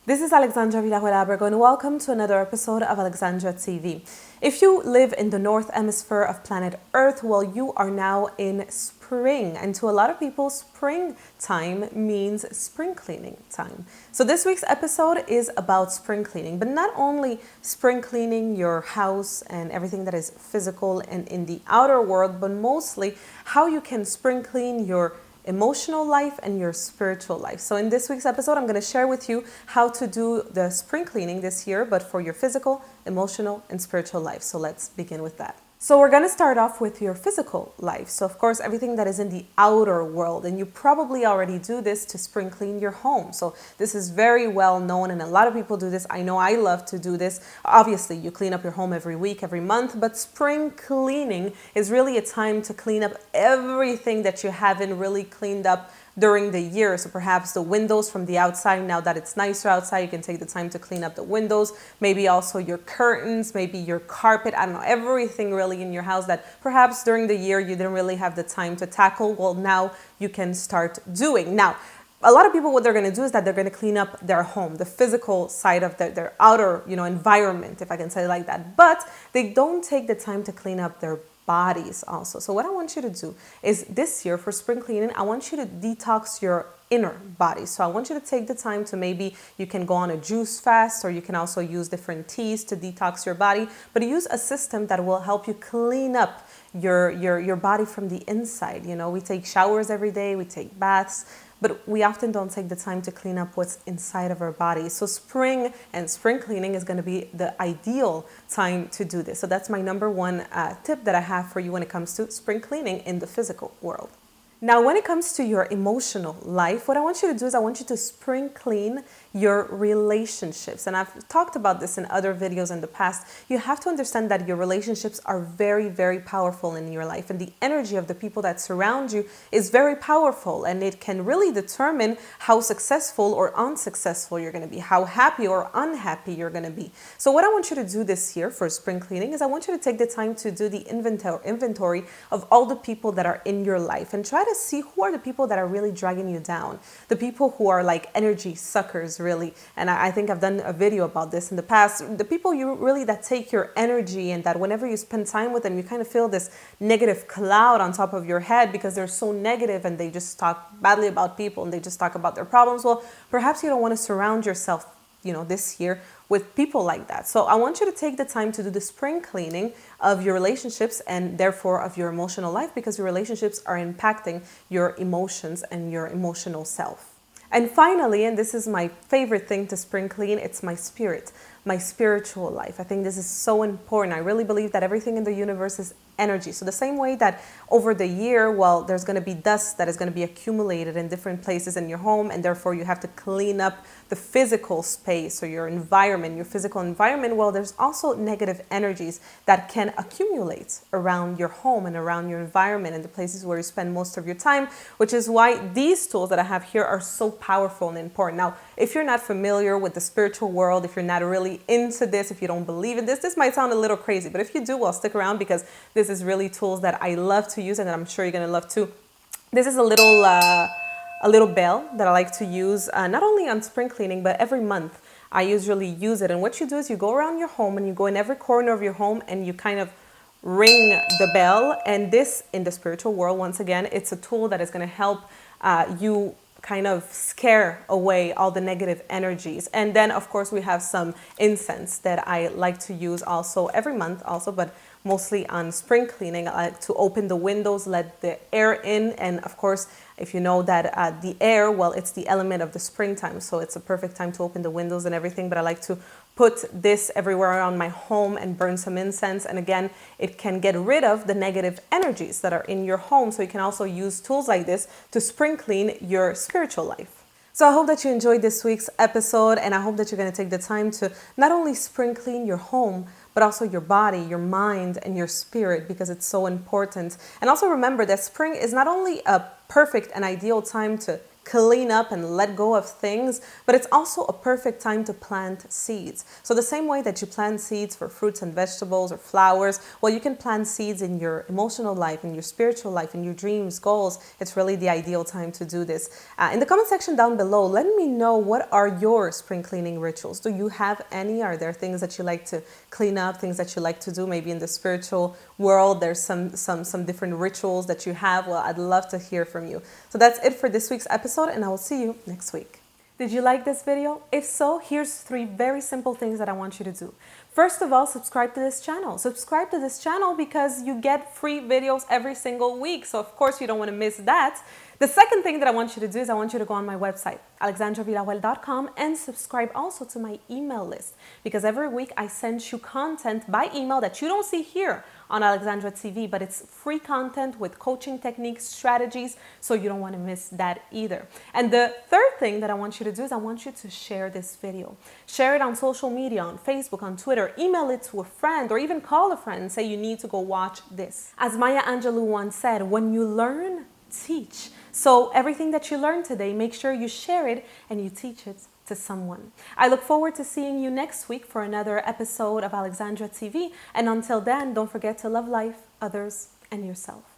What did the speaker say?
This is Alexandra Villarroel Abrego and welcome to another episode of Alexandra TV. If you live in the north hemisphere of planet Earth, well, you are now in spring, and to a lot of people, springtime means spring cleaning time. So this week's episode is about spring cleaning, but not only spring cleaning your house and everything that is physical and in the outer world, but mostly how you can spring clean your emotional life and your spiritual life. So in this week's episode, I'm going to share with you how to do the spring cleaning this year, but for your physical, emotional, and spiritual life. So let's begin with that. So we're going to start off with your physical life. So of course, everything that is in the outer world, and you probably already do this to spring clean your home. So this is very well known, and a lot of people do this. I know I love to do this. Obviously, you clean up your home every week, every month, but spring cleaning is really a time to clean up everything that you haven't really cleaned up during the year. So perhaps the windows from the outside, now that it's nicer outside, you can take the time to clean up the windows, maybe also your curtains, maybe your carpet, I don't know, everything really in your house that perhaps during the year you didn't really have the time to tackle. Well, now you can start doing. Now, a lot of people, what they're going to do is that they're going to clean up their home, the physical side of their outer, environment, if I can say it like that. But they don't take the time to clean up their bodies also. So what I want you to do is this year for spring cleaning, I want you to detox your inner body. So I want you to take the time to, maybe you can go on a juice fast, or you can also use different teas to detox your body, but use a system that will help you clean up your body from the inside. We take showers every day, we take baths, but we often don't take the time to clean up what's inside of our body. So spring cleaning is going to be the ideal time to do this. So that's my number one tip that I have for you when it comes to spring cleaning in the physical world. Now, when it comes to your emotional life, what I want you to do is I want you to spring clean your relationships. And I've talked about this in other videos in the past. You have to understand that your relationships are very, very powerful in your life. And the energy of the people that surround you is very powerful. And it can really determine how successful or unsuccessful you're going to be, how happy or unhappy you're going to be. So what I want you to do this year for spring cleaning is I want you to take the time to do the inventory of all the people that are in your life, and try to see who are the people that are really dragging you down, the people who are like energy suckers, really. And I think I've done a video about this in the past. The people that take your energy, and that whenever you spend time with them, you kind of feel this negative cloud on top of your head because they're so negative and they just talk badly about people and they just talk about their problems. Well, perhaps you don't want to surround yourself this year with people like that. So I want you to take the time to do the spring cleaning of your relationships, and therefore of your emotional life, because your relationships are impacting your emotions and your emotional self. And finally, and this is my favorite thing to spring clean, it's my spirit, my spiritual life. I think this is so important. I really believe that everything in the universe is energy. So the same way that over the year, well, there's going to be dust that is going to be accumulated in different places in your home, and therefore you have to clean up the physical space or your environment, your physical environment. Well, there's also negative energies that can accumulate around your home and around your environment and the places where you spend most of your time, which is why these tools that I have here are so powerful and important. Now, if you're not familiar with the spiritual world, if you're not really into this, if you don't believe in this might sound a little crazy, but if you do, well, stick around, because this is really tools that I love to use and that I'm sure you're going to love too. This is a little bell that I like to use not only on spring cleaning, but every month I usually use it. And what you do is you go around your home and you go in every corner of your home and you kind of ring the bell. And this, in the spiritual world, once again, it's a tool that is going to help you kind of scare away all the negative energies. And then of course we have some incense that I like to use also every month also, but mostly on spring cleaning. I like to open the windows, let the air in. And of course, if you know that the air, well, it's the element of the springtime, so it's a perfect time to open the windows and everything. But I like to put this everywhere around my home and burn some incense. And again, it can get rid of the negative energies that are in your home. So you can also use tools like this to spring clean your spiritual life. So I hope that you enjoyed this week's episode, and I hope that you're going to take the time to not only spring clean your home, but also your body, your mind, and your spirit, because it's so important. And also remember that spring is not only a perfect and ideal time to clean up and let go of things, but it's also a perfect time to plant seeds. So the same way that you plant seeds for fruits and vegetables or flowers, well, you can plant seeds in your emotional life, in your spiritual life, in your dreams, goals. It's really the ideal time to do this. In the comment section down below, let me know, what are your spring cleaning rituals? Do you have any? Are there things that you like to clean up, things that you like to do? Maybe in the spiritual world, there's some different rituals that you have. Well, I'd love to hear from you. So that's it for this week's episode, and I will see you next week. Did you like this video? If so, here's 3 very simple things that I want you to do. First of all, subscribe to this channel. Subscribe to this channel because you get free videos every single week. So of course you don't want to miss that. The second thing that I want you to do is I want you to go on my website, alexandravillarroel.com, and subscribe also to my email list, because every week I send you content by email that you don't see here on Alexandra TV, but it's free content with coaching techniques, strategies, so you don't want to miss that either. And the third thing that I want you to do is I want you to share this video. Share it on social media, on Facebook, on Twitter, email it to a friend, or even call a friend and say you need to go watch this. As Maya Angelou once said, when you learn, teach. So everything that you learned today, make sure you share it and you teach it to someone. I look forward to seeing you next week for another episode of Alexandra TV. And until then, don't forget to love life, others, and yourself.